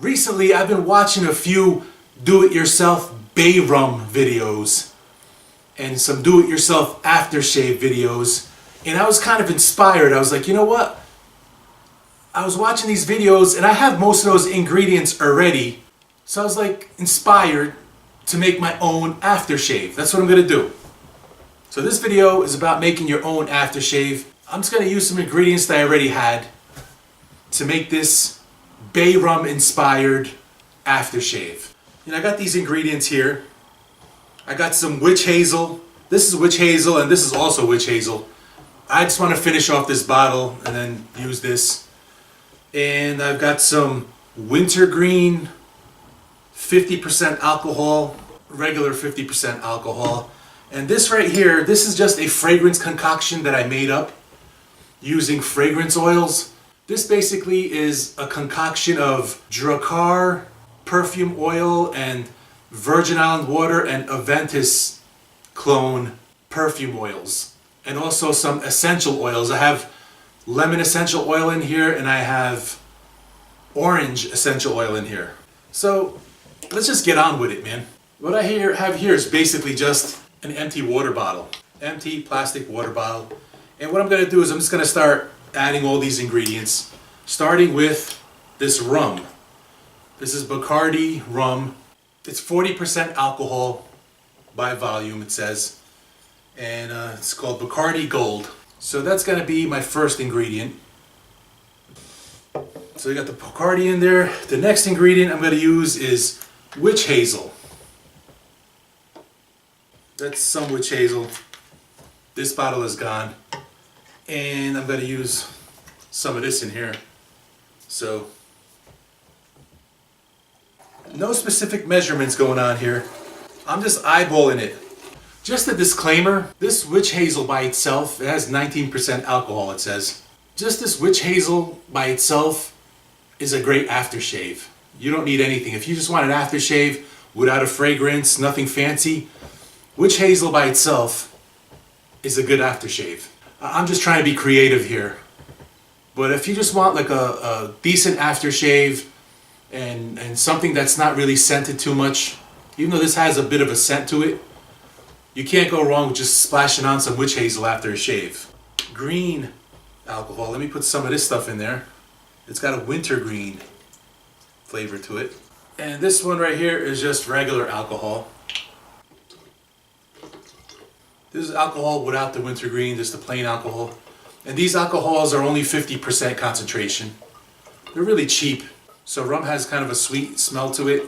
Recently, I've been watching a few do-it-yourself bay rum videos and some do-it-yourself aftershave videos, and I was kind of inspired. I was like, you know what? I was watching these videos and I have most of those ingredients already, so I was like inspired to make my own aftershave. That's what I'm gonna do. So this video is about making your own aftershave. I'm just gonna use some ingredients that I already had to make this bay rum inspired aftershave. You know, I got these ingredients here. I got some witch hazel. This is witch hazel and this is also witch hazel. I just want to finish off this bottle and then use this. And I've got some wintergreen, 50% alcohol, regular 50% alcohol. And this right here, this is just a fragrance concoction that I made up using fragrance oils. This basically is a concoction of Drakkar perfume oil and Virgin Island water and Aventus clone perfume oils. And also some essential oils. I have lemon essential oil in here and I have orange essential oil in here. So let's just get on with it, man. What I have here is basically just an empty water bottle. Empty plastic water bottle. And what I'm going to do is I'm just going to start adding all these ingredients, starting with this rum. This is Bacardi rum. It's 40% alcohol by volume, it says. And it's called Bacardi Gold. So that's going to be my first ingredient. So we got the Bacardi in there. The next ingredient I'm going to use is witch hazel. That's some witch hazel. This bottle is gone. And I'm going to use some of this in here. So, no specific measurements going on here. I'm just eyeballing it. Just a disclaimer, this witch hazel by itself, it has 19% alcohol, it says. Just this witch hazel by itself is a great aftershave. You don't need anything. If you just want an aftershave without a fragrance, nothing fancy, witch hazel by itself is a good aftershave. I'm just trying to be creative here. But if you just want like a decent aftershave and something that's not really scented too much, even though this has a bit of a scent to it, you can't go wrong with just splashing on some witch hazel after a shave. Green alcohol. Let me put some of this stuff in there. It's got a wintergreen flavor to it. And this one right here is just regular alcohol. This is alcohol without the wintergreen, just the plain alcohol. And these alcohols are only 50% concentration. They're really cheap. So rum has kind of a sweet smell to it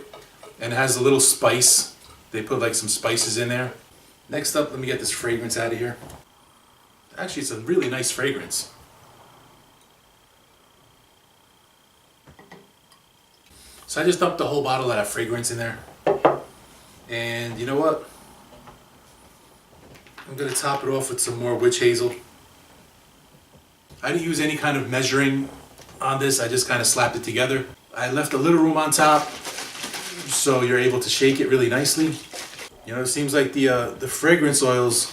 and it has a little spice. They put like some spices in there. Next up, let me get this fragrance out of here. Actually, it's a really nice fragrance. So I just dumped the whole bottle of that fragrance in there. And you know what? I'm going to top it off with some more witch hazel. I didn't use any kind of measuring on this. I just kind of slapped it together. I left a little room on top so you're able to shake it really nicely. You know, it seems like the fragrance oils,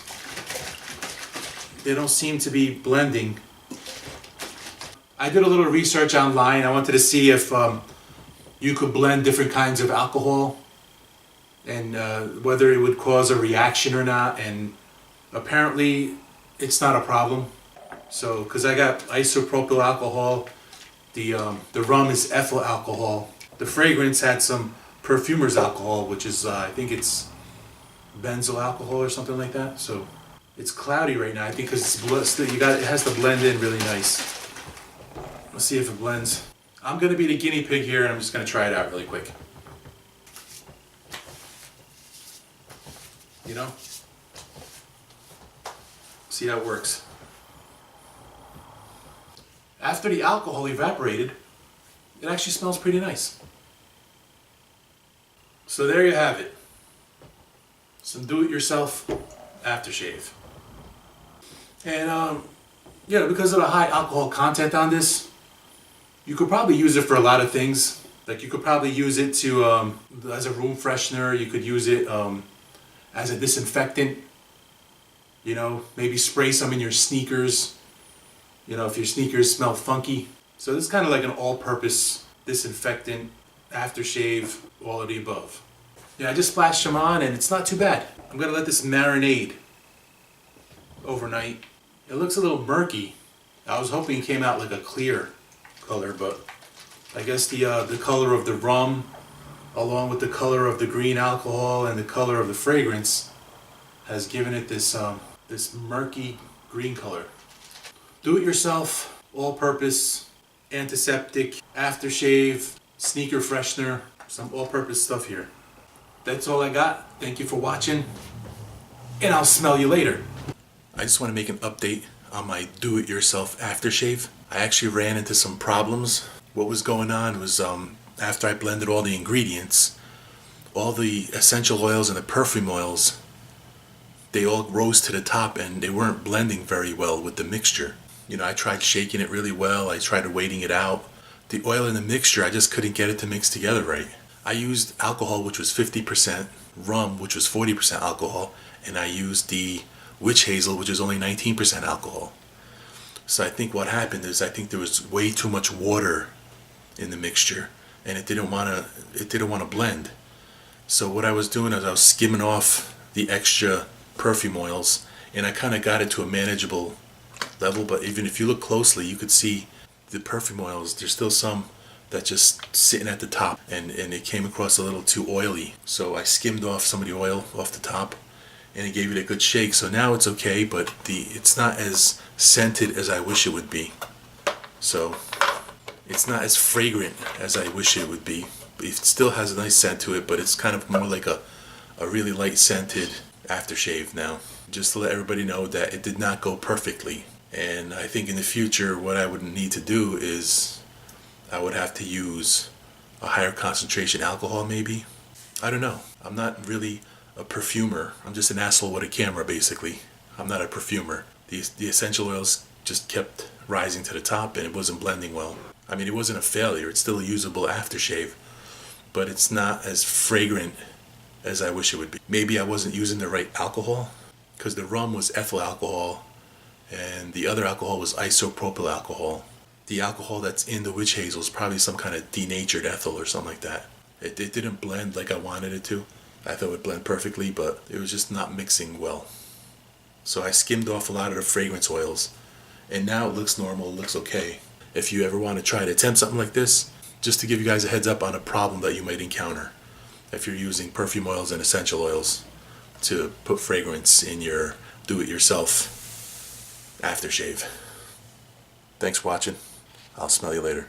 they don't seem to be blending. I did a little research online. I wanted to see if you could blend different kinds of alcohol and whether it would cause a reaction or not. And apparently it's not a problem. So, because I got isopropyl alcohol, the rum is ethyl alcohol. The fragrance had some perfumer's alcohol, which is I think it's benzyl alcohol or something like that. So it's cloudy right now. I think because it has to blend in really nice. Let's see if it blends. I'm gonna be the guinea pig here, and I'm just gonna try it out really quick. You know, see how it works. After the alcohol evaporated, it actually smells pretty nice. So there you have it. Some do-it-yourself aftershave. And you know, because of the high alcohol content on this, you could probably use it for a lot of things. Like you could probably use it to as a room freshener. You could use it as a disinfectant. You know, maybe spray some in your sneakers. You know, if your sneakers smell funky. So this is kind of like an all-purpose disinfectant. aftershave, all of the above. Yeah, I just splashed them on and it's not too bad. I'm gonna let this marinate overnight. It looks a little murky. I was hoping it came out like a clear color, but I guess the color of the rum, along with the color of the green alcohol and the color of the fragrance, has given it this this murky green color. Do-it-yourself, all-purpose, antiseptic, aftershave, sneaker freshener, some all-purpose stuff here. That's all I got. Thank you for watching, and I'll smell you later. I just want to make an update on my do-it-yourself aftershave. I actually ran into some problems. What was going on was after I blended all the ingredients, all the essential oils and the perfume oils, they all rose to the top and they weren't blending very well with the mixture. You know, I tried shaking it really well, I tried waiting it out. The oil in the mixture, I just couldn't get it to mix together right. I used alcohol, which was 50%, rum, which was 40% alcohol, and I used the witch hazel, which is only 19% alcohol. So I think what happened is I think there was way too much water in the mixture, and it didn't want to blend. So what I was doing is I was skimming off the extra perfume oils, and I kind of got it to a manageable level. But even if you look closely, you could see the perfume oils. There's still some that just sitting at the top, and it came across a little too oily. So I skimmed off some of the oil off the top, and it gave it a good shake. So now it's okay, but it's not as scented as I wish it would be. So it's not as fragrant as I wish it would be. It still has a nice scent to it, but it's kind of more like a really light scented aftershave now. Just to let everybody know that it did not go perfectly. And I think in the future what I would need to do is I would have to use a higher concentration alcohol maybe. I don't know. I'm not really a perfumer. I'm just an asshole with a camera basically. I'm not a perfumer. The essential oils just kept rising to the top and it wasn't blending well. I mean, it wasn't a failure. It's still a usable aftershave, but it's not as fragrant as I wish it would be. Maybe I wasn't using the right alcohol, because the rum was ethyl alcohol and the other alcohol was isopropyl alcohol. The alcohol that's in the witch hazel is probably some kind of denatured ethyl or something like that. It didn't blend like I wanted it to. I thought it would blend perfectly, but it was just not mixing well. So I skimmed off a lot of the fragrance oils, and now it looks normal, it looks okay. If you ever want to try to attempt something like this, just to give you guys a heads up on a problem that you might encounter if you're using perfume oils and essential oils to put fragrance in your do-it-yourself aftershave. Thanks for watching. I'll smell you later.